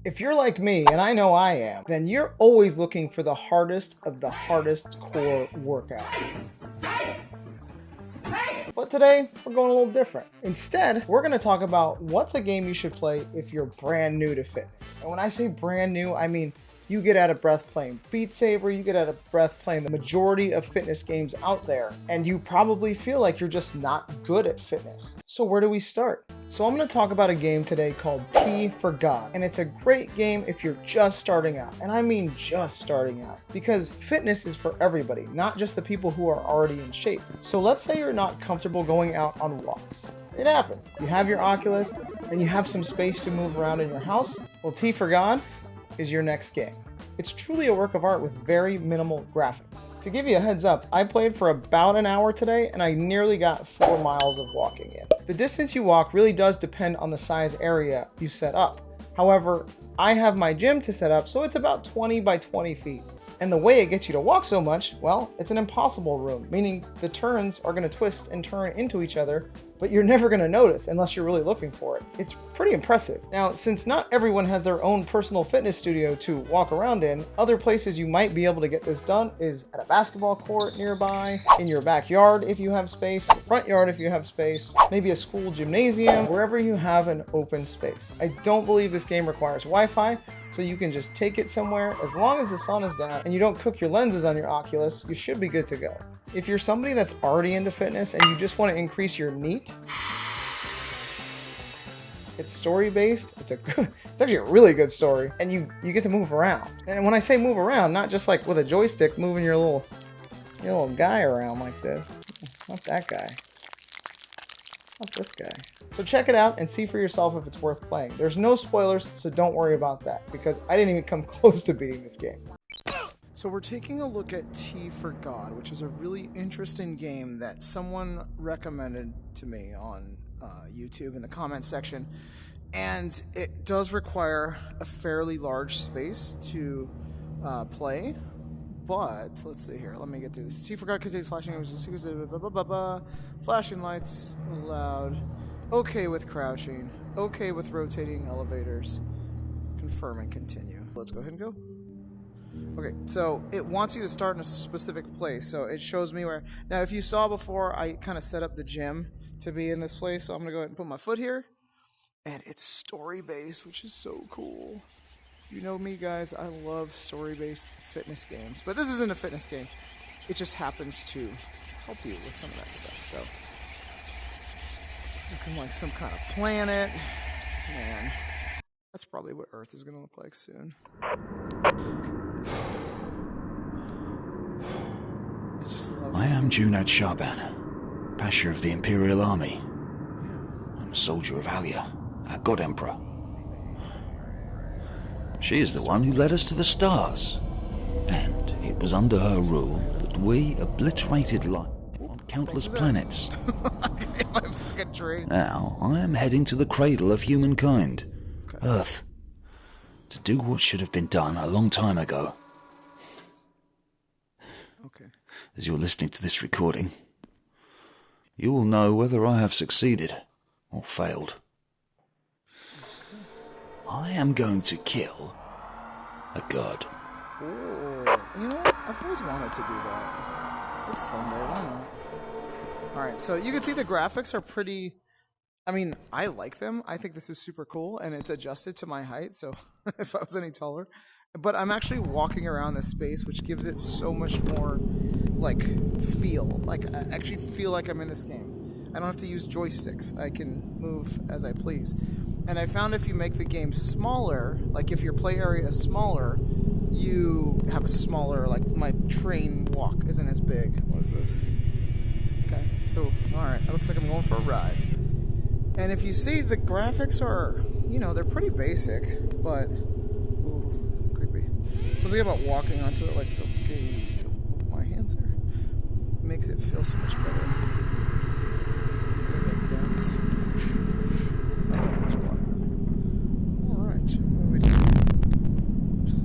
If you're like me, and I know I am, then you're always looking for the hardest of the hardest core workout. But today, we're going a little different. Instead, we're going to talk about what's a game you should play if you're brand new to fitness. And when I say brand new, I mean you get out of breath playing Beat Saber, you get out of breath playing the majority of fitness games out there, and you probably feel like you're just not good at fitness. So where do we start? So I'm going to talk about a game today called T for God, and it's a great game if you're just starting out, and I mean just starting out, because fitness is for everybody, not just the people who are already in shape. So let's say you're not comfortable going out on walks. It happens. You have your Oculus, and you have some space to move around in your house. Well, T for God is your next game. It's truly a work of art with very minimal graphics. To give you a heads up, I played for about an hour today and I nearly got 4 miles of walking in. The distance you walk really does depend on the size area you set up. However, I have my gym to set up, so it's about 20 by 20 feet. And the way it gets you to walk so much, well, it's an impossible room, meaning the turns are going to twist and turn into each other, but you're never going to notice unless you're really looking for it. It's pretty impressive. Now, since not everyone has their own personal fitness studio to walk around in, other places you might be able to get this done is at a basketball court nearby, in your backyard if you have space, your front yard if you have space, maybe a school gymnasium, wherever you have an open space. I don't believe this game requires Wi-Fi, so you can just take it somewhere. As long as the sun is down and you don't cook your lenses on your Oculus, you should be good to go. If you're somebody that's already into fitness and you just want to increase your NEAT, it's story-based. It's actually a really good story, and you get to move around. And when I say move around, not just like with a joystick moving your little guy around like this. Not that guy. Not this guy. So check it out and see for yourself if it's worth playing. There's no spoilers, so don't worry about that, because I didn't even come close to beating this game. So we're taking a look at T for God, which is a really interesting game that someone recommended to me on YouTube in the comments section. And it does require a fairly large space to play. But let's see here. Let me get through this. T for God contains flashing images, flashing lights allowed. Okay with crouching. Okay with rotating elevators. Confirm and continue. Let's go ahead and go. Okay, so it wants you to start in a specific place. So it shows me where. Now, if you saw before, I kind of set up the gym to be in this place. So I'm going to go ahead and put my foot here. And it's story-based, which is so cool. You know me, guys, I love story-based fitness games. But this isn't a fitness game. It just happens to help you with some of that stuff. So, looking like some kind of planet. Man, that's probably what Earth is going to look like soon. I am Junad Shaban, Pasha of the Imperial Army. I'm a soldier of Alia, our God Emperor. She is the one who led us to the stars, and it was under her rule that we obliterated life on countless planets. Now I am heading to the cradle of humankind, Earth, to do what should have been done a long time ago. As you're listening to this recording, you will know whether I have succeeded or failed. I am going to kill a god. Oh, you know what? I've always wanted to do that. It's Sunday, why not? Alright, so you can see the graphics are pretty... I mean, I like them. I think this is super cool, and it's adjusted to my height, so if I was any taller. But I'm actually walking around this space, which gives it so much more, like, feel. Like, I actually feel like I'm in this game. I don't have to use joysticks. I can move as I please. And I found if you make the game smaller, like if your play area is smaller, you have a smaller, like, my train walk isn't as big. What is this? Okay, so, alright, it looks like I'm going for a ride. And if you see, the graphics are, you know, they're pretty basic, but... Something about walking onto it, like, okay, my hands are, makes it feel so much better. It's like guns. Oh, there's a lot of them. Alright, what do we do? Oops.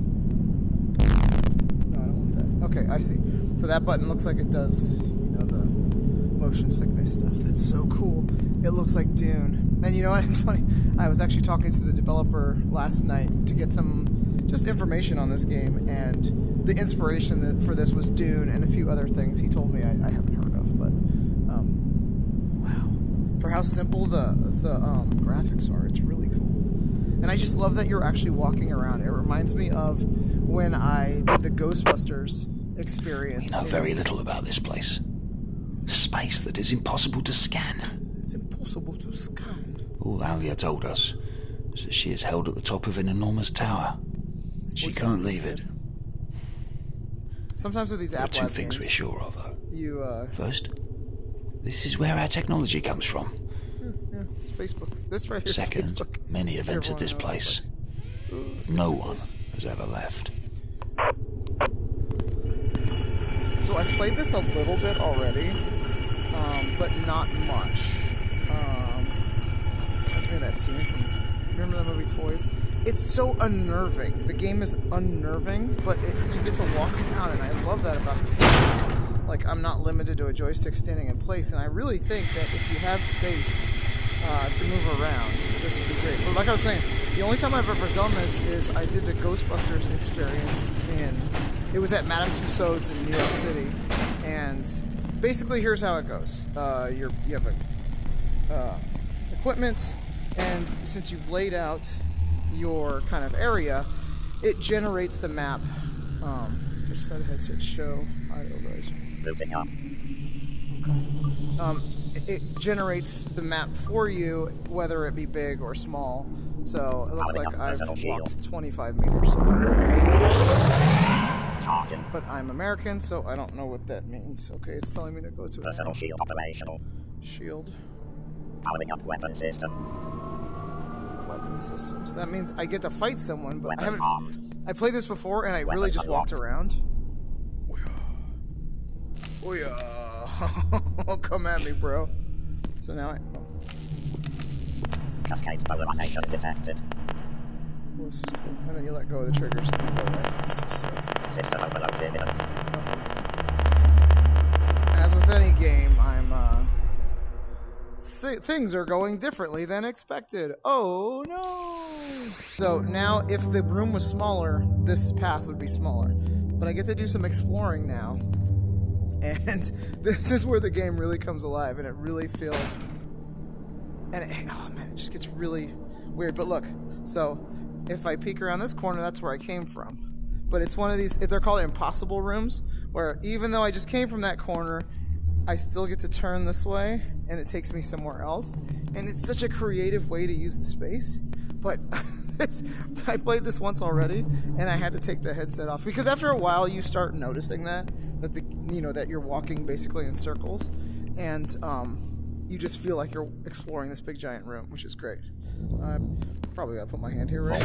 No, I don't want that. Okay, I see. So that button looks like it does, you know, the motion sickness stuff. That's so cool. It looks like Dune. And you know what? It's funny. I was actually talking to the developer last night to get some just information on this game, and the inspiration for this was Dune and a few other things he told me I haven't heard of. But wow, for how simple the graphics are, it's really cool. And I just love that you're actually walking around. It reminds me of when I did the Ghostbusters experience. We know very little about this place. Space that is impossible to scan. It's impossible to scan. All Alia told us is that she is held at the top of an enormous tower. She can't leave it. Sometimes with these There are app two lab things games, we're sure of, though. you First, this is where our technology comes from. yeah, it's Facebook. This right here is Second, Facebook. many have entered Everyone this knows place. Let's get No to one this. has ever left. So I played this a little bit already, but not much. Reminds me of that scene from, remember the movie Toys? It's so unnerving. The game is unnerving, but you get to walk around, and I love that about this game. It's, like, I'm not limited to a joystick standing in place, and I really think that if you have space to move around, this would be great. But like I was saying, the only time I've ever done this is I did the Ghostbusters experience it was at Madame Tussauds in New York City, and basically here's how it goes. You have equipment, and since you've laid out your kind of area, it generates the map. Switch side of headset, show, idle rise. Moving up. It generates the map for you, whether it be big or small. So it looks like I've walked 25 meters. But I'm American, so I don't know what that means. Okay, it's telling me to go to Personal shield operational. shield. Powering up weapon system. Weapon systems. That means I get to fight someone, but I Weapons haven't. armed. I played this before, and I really Weapons just walked unlocked. around. Oh yeah. Come at me, bro. So now Cascade polarization detected. oh, this is cool. And then you let go of the triggers and you go away. That's so sick. System overload imminent. As with any game, things are going differently than expected. Oh no! So now, if the room was smaller, this path would be smaller. But I get to do some exploring now. And this is where the game really comes alive, and it really feels... oh man, it just gets really weird. But look, so if I peek around this corner, that's where I came from. But it's one of these, they're called impossible rooms, where even though I just came from that corner, I still get to turn this way, and it takes me somewhere else. And it's such a creative way to use the space. But I played this once already, and I had to take the headset off. Because after a while, you start noticing that you're walking basically in circles. And you just feel like you're exploring this big giant room, which is great. I'm probably gotta put my hand here, right?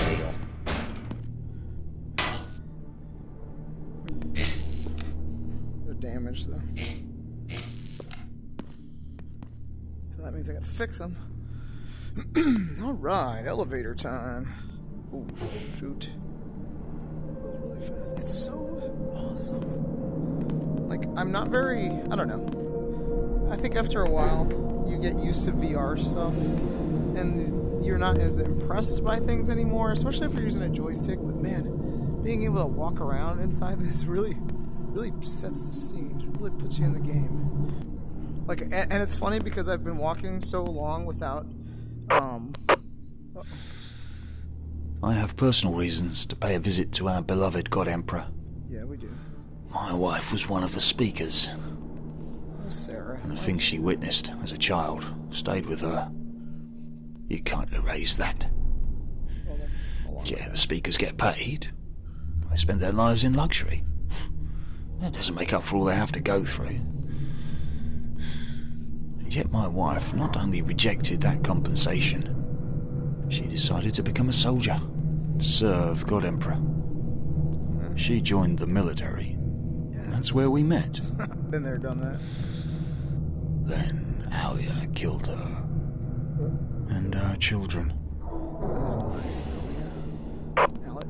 They're damaged though. So that means I gotta fix them. Alright, elevator time. Oh, shoot. That was really fast. It's so awesome. Like, I'm not very, I don't know. I think after a while, you get used to VR stuff, and you're not as impressed by things anymore, especially if you're using a joystick. But man, being able to walk around inside this really sets the scene. It really puts you in the game. Like, and it's funny because I've been walking so long without, I have personal reasons to pay a visit to our beloved God Emperor. Yeah, we do. My wife was one of the speakers, Oh, Sarah. and the things she witnessed as a child stayed with her. You can't erase that. Well, that's a long way. Yeah, the speakers get paid. They spend their lives in luxury. That doesn't make up for all they have to go through. And yet my wife not only rejected that compensation, she decided to become a soldier, to serve God Emperor. She joined the military. And that's where we met. Been there, done that. Then Alia killed her and our children. That was nice. Alec.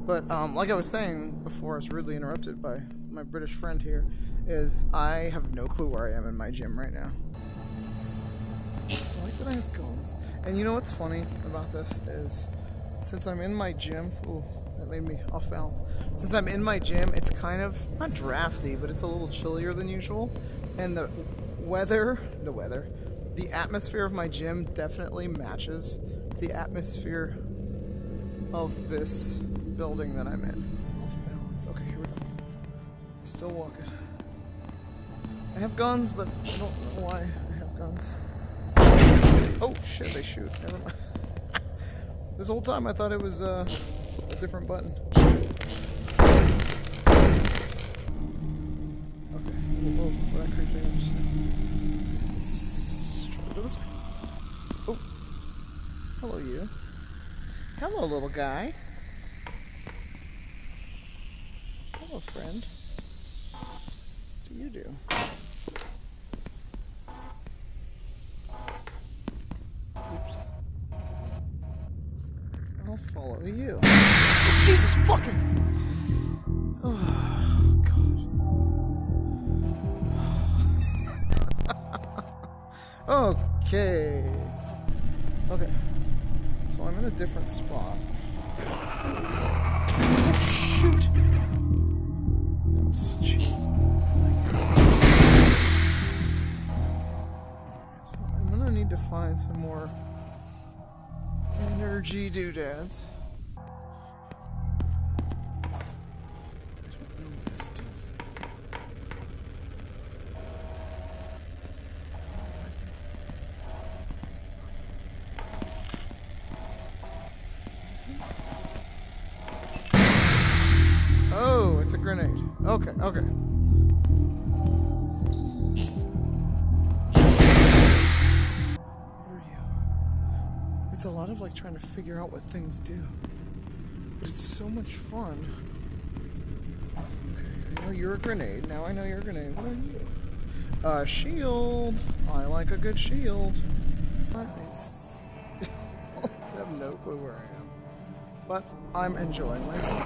But like I was saying before, I was rudely interrupted by my British friend here. Is I have no clue where I am in my gym right now. I like that I have guns. And you know what's funny about this is, since I'm in my gym, ooh, that made me off balance. Since I'm in my gym, it's kind of, not drafty, but it's a little chillier than usual. And the atmosphere of my gym definitely matches the atmosphere of this building that I'm in. Off balance. Okay, here we go. I'm still walking. I have guns, but I don't know why I have guns. Oh shit, they shoot. Never mind. This whole time I thought it was a different button. Okay. Whoa, what I creeped in just now. Let's try to go this way. Oh. Hello, you. Hello, little guy. Hello, friend. What do you do? Oops. I'll follow you. Oh, Jesus fucking... Oh, God. Okay. Okay. So I'm in a different spot. Oh, shoot! That was cheap. So I'm gonna need to find some more energy doodads. I don't know what this does. Oh, it's a grenade. Okay, okay. What are you? It's a lot of like trying to figure out what things do. But it's so much fun. Okay, I know you're a grenade. Now I know you're a grenade. What are you? Shield. I like a good shield. It's... I have no clue where I am. But I'm enjoying myself.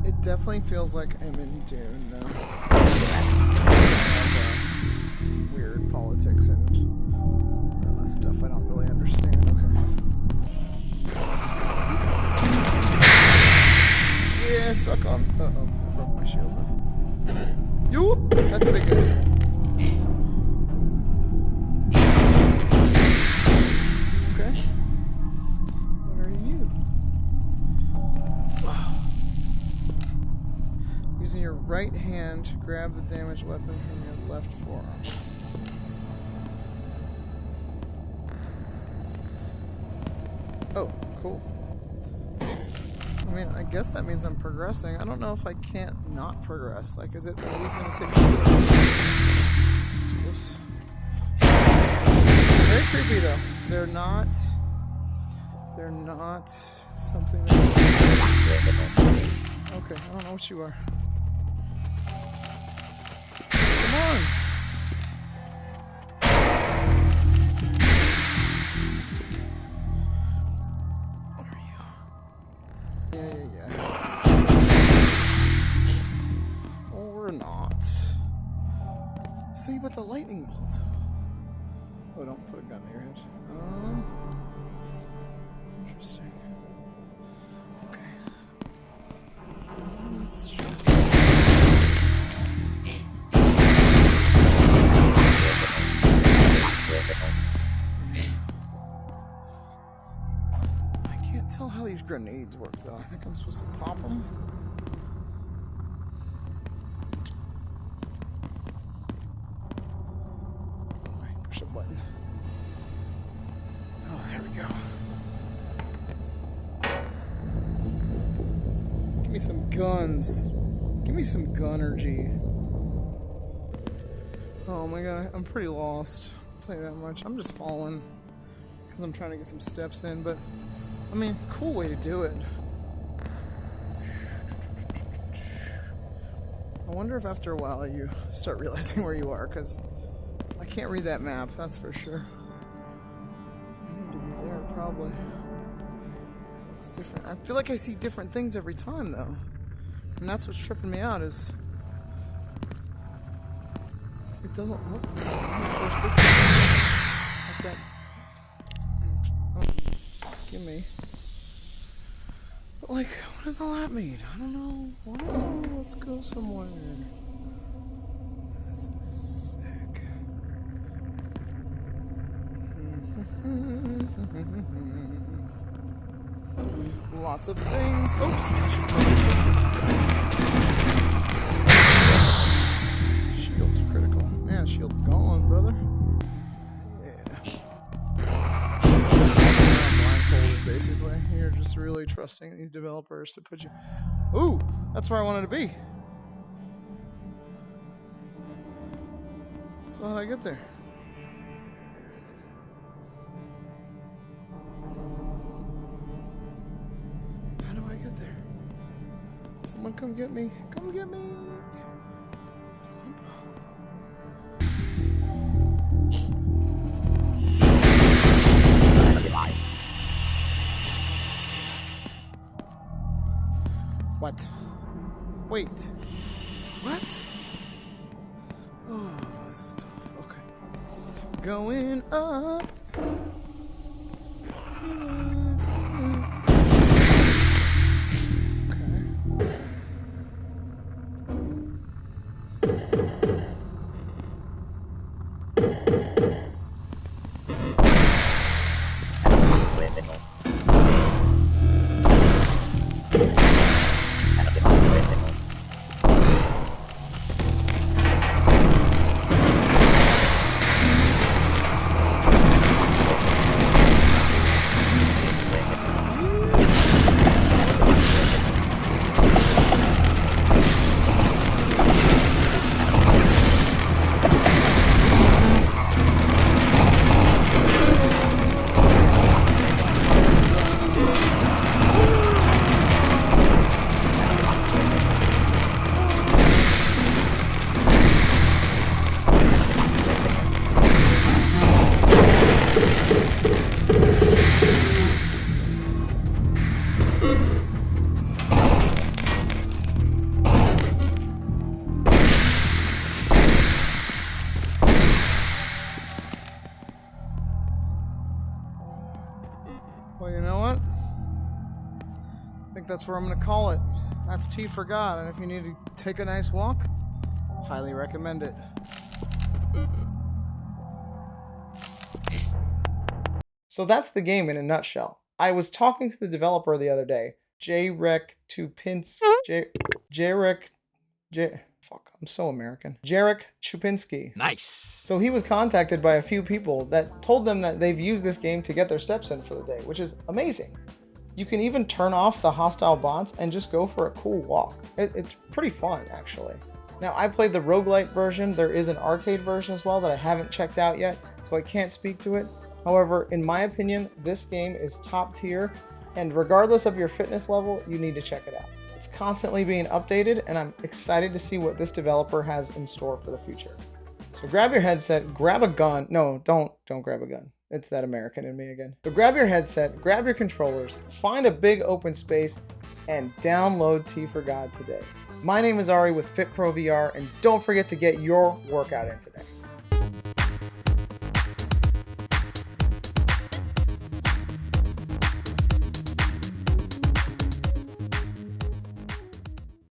It definitely feels like I'm in Dune, though. Weird politics and stuff I don't really understand. Okay. Yeah, suck on. Uh-oh, I broke my shield, though. Yoop! That's pretty good. Okay. What are you? Using your right hand to grab the damaged weapon from your left forearm. Oh, cool. I mean, I guess that means I'm progressing. I don't know if I can't not progress. Like, is it always going to take me to it's close. Very creepy, though. They're not something that... Okay, I don't know what you are. Come on! What are you? Yeah. Or not. See, but the lightning bolt. Oh, don't put a gun to your head. Interesting. Okay. Let's try. I can't tell how these grenades work, though. I think I'm supposed to pop them. Oh, wait, push a button. Oh, there we go. Give me some guns. Give me some gunnergy. Oh my god, I'm pretty lost. I'll tell you that much. I'm just falling because I'm trying to get some steps in, but I mean, cool way to do it. I wonder if after a while you start realizing where you are, because I can't read that map, that's for sure. I need to be there, probably. It looks different. I feel like I see different things every time, though. And that's what's tripping me out, is... it doesn't look the same. Of course, like that. Oh, give me. But like, what does all that mean? I don't know. Whoa, let's go somewhere. This is sick. Lots of things. Oops. I should probably say. Shield's critical. Man, shield's gone, brother. Yeah. Blindfolded, basically. You're just really trusting these developers to put you. Ooh, that's where I wanted to be. So how'd I get there? How do I get there? Someone come get me. Come get me. What? Wait. What? Oh, this is tough. Okay. Going up. Well, you know what? I think that's where I'm going to call it. That's T for God, and if you need to take a nice walk, highly recommend it. So that's the game in a nutshell. I was talking to the developer the other day, Jaerek I'm so American. Jaerek Ciupinski. Nice. So he was contacted by a few people that told them that they've used this game to get their steps in for the day, which is amazing. You can even turn off the hostile bots and just go for a cool walk. It's pretty fun, actually. Now, I played the roguelite version. There is an arcade version as well that I haven't checked out yet, so I can't speak to it. However, in my opinion, this game is top tier, and regardless of your fitness level, you need to check it out. It's constantly being updated, and I'm excited to see what this developer has in store for the future. So grab your headset, grab a gun. No, don't grab a gun. It's that American in me again. So grab your headset, grab your controllers, find a big open space, and download T for God today. My name is Ari with FitPro VR, and don't forget to get your workout in today.